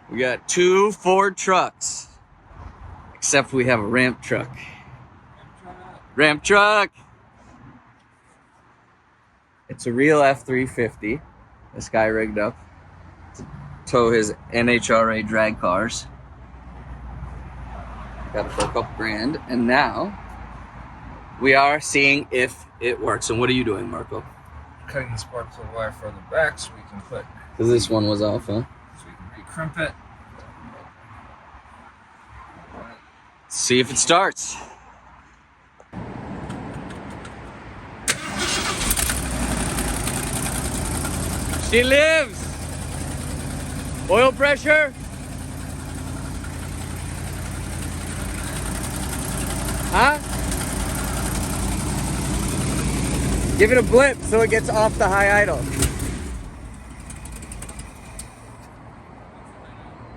We got 2 Ford trucks. Except we have a ramp truck. Ramp truck! It's a real F350. This guy rigged up to tow his NHRA drag cars. Got it for a couple grand. And now we are seeing if it works. And what are you doing, Marco? Cutting the spark plug wire further back so we can put. Because this one was off, huh? So we can recrimp it. See if it starts. She lives. Oil pressure. Huh? Give it a blip so it gets off the high idle.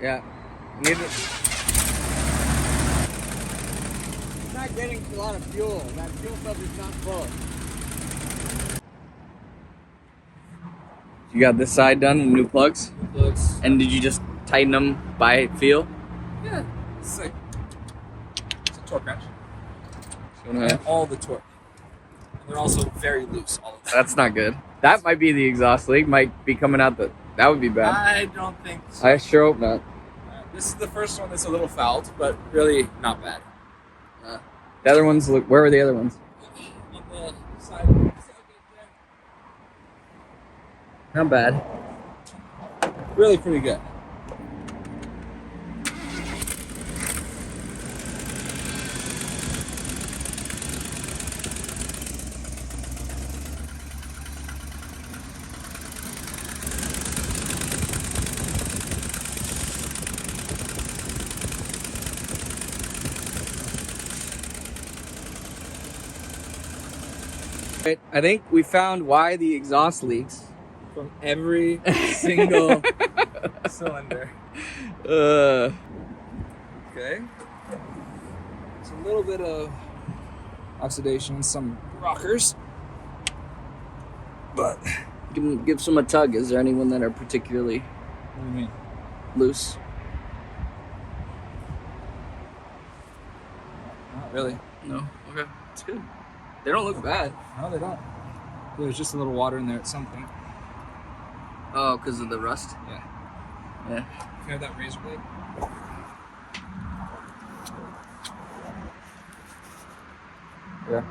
Yeah. Need it. It's not getting a lot of fuel. That fuel filter is not full. You got this side done with new plugs? New plugs. And did you just tighten them by feel? Yeah. It's a torque wrench. And And all the torque. They're also very loose, all of them. That's not good. That might be the exhaust leak. Might be coming out that would be bad. I don't think so. I sure hope not. This is the first one that's a little fouled, but really not bad. The other ones, look. Where were the other ones? On the side right there. Not bad. Really pretty good. I think we found why the exhaust leaks. From every single cylinder. Uh, Okay. It's a little bit of oxidation in some rockers. But give some a tug. Is there anyone that are particularly what do you mean? loose? Not really. No. Okay, it's good. They don't look bad. No, they don't. There's just a little water in there at some point. Oh, because of the rust. Yeah. Yeah. If you have that razor blade. Yeah.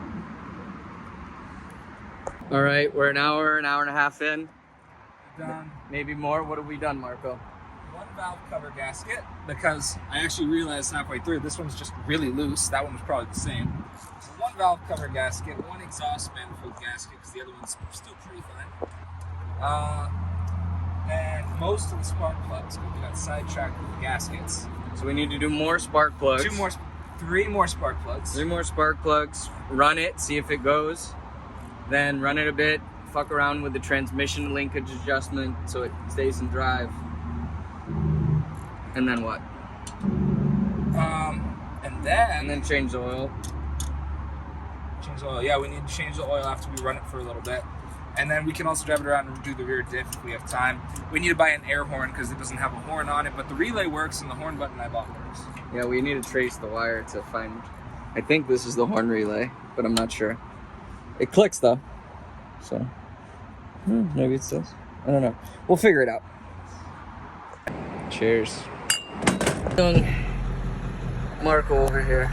All right, we're an hour and a half in. Done. Maybe more. What have we done, Marco? One valve cover gasket, because I actually realized halfway through this one's just really loose. That one was probably the same. So one valve cover gasket, one exhaust manifold gasket, because the other one's still pretty fine. And most of the spark plugs, but we got sidetracked with the gaskets. So we need to do more spark plugs. 3 more spark plugs. 3 more spark plugs. Run it, see if it goes. Then run it a bit. Fuck around with the transmission linkage adjustment so it stays in drive. And then what? And And then change the oil. change the oil. Yeah, we need to change the oil after we run it for a little bit. And then we can also drive it around and do the rear diff if we have time. We need to buy an air horn because it doesn't have a horn on it, but the relay works and the horn button I bought works. Yeah, we need to trace the wire to find... I think this is the horn relay, but I'm not sure. It clicks though. So, maybe it does. I don't know. We'll figure it out. Cheers. Young Marco over here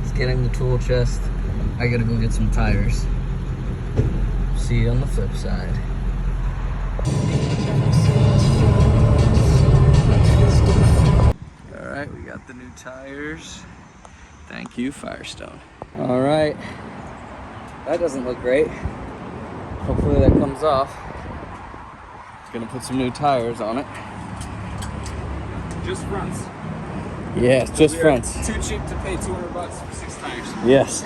is getting the tool chest. I gotta go get some tires. See you on the flip side. All right, we got the new tires. Thank you, Firestone. All right, that doesn't look great. Hopefully that comes off. Just gonna put some new tires on it. Just fronts. Yes, just fronts. Too cheap to pay $200 for 6 tires. Yes.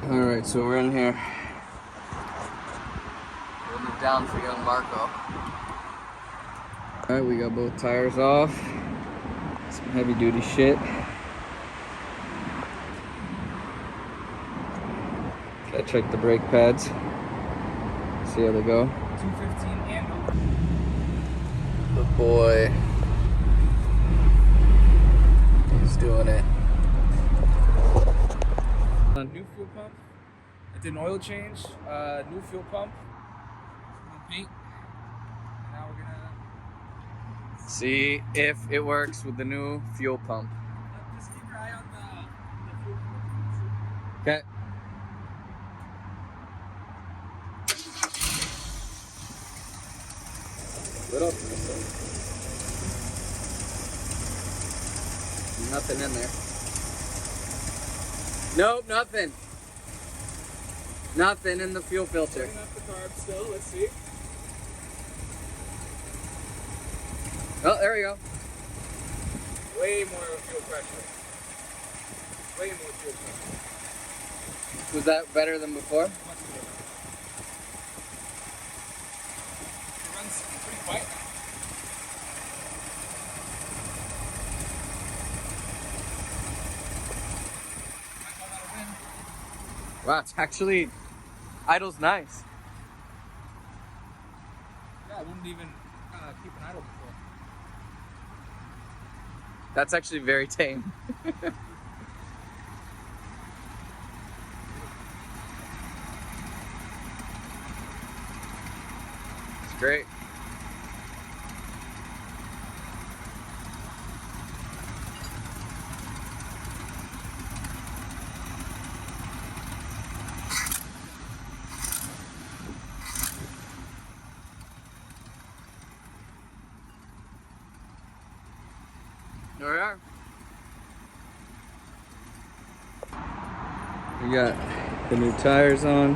All right, so we're in here. Holding it down for young Marco. All right, we got both tires off. Some heavy duty shit. Gotta check the brake pads. See how they go. 215 and Good boy. I did an oil change, new fuel pump, new paint. And now we're gonna See if it works with the new fuel pump. just keep your eye on the fuel pump. Okay. Lit up. Nothing in there. Nope, nothing. Nothing in the fuel filter. Turning up the carb still, let's see. Oh, there we go. Way more fuel pressure. Way more fuel pressure. Was that better than before? Much better. It runs pretty quiet now. Might call that a win. Wow, it's actually idle's nice. Yeah, I wouldn't even keep an idle before. That's actually very tame. It's great. There we are. We got the new tires on.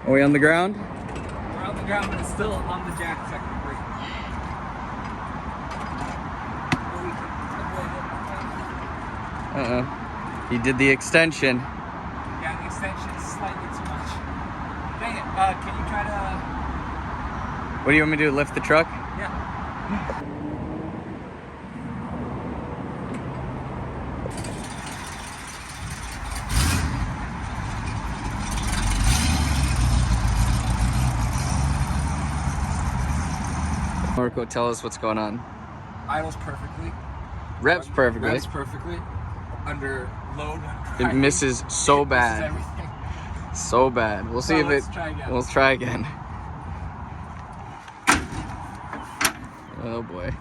Are we on the ground? We're on the ground, but it's still on the jack checking brake. Uh-oh. He did the extension. Yeah, the extension is slightly too much. Dang it, can you try to... What do you want me to do, lift the truck? Yeah. Marco, tell us what's going on. Idles perfectly. Revs perfectly. Revs perfectly. Under load. It misses so It misses bad. everything. So bad. We'll see if Let's it. try again. We'll try again. Oh boy.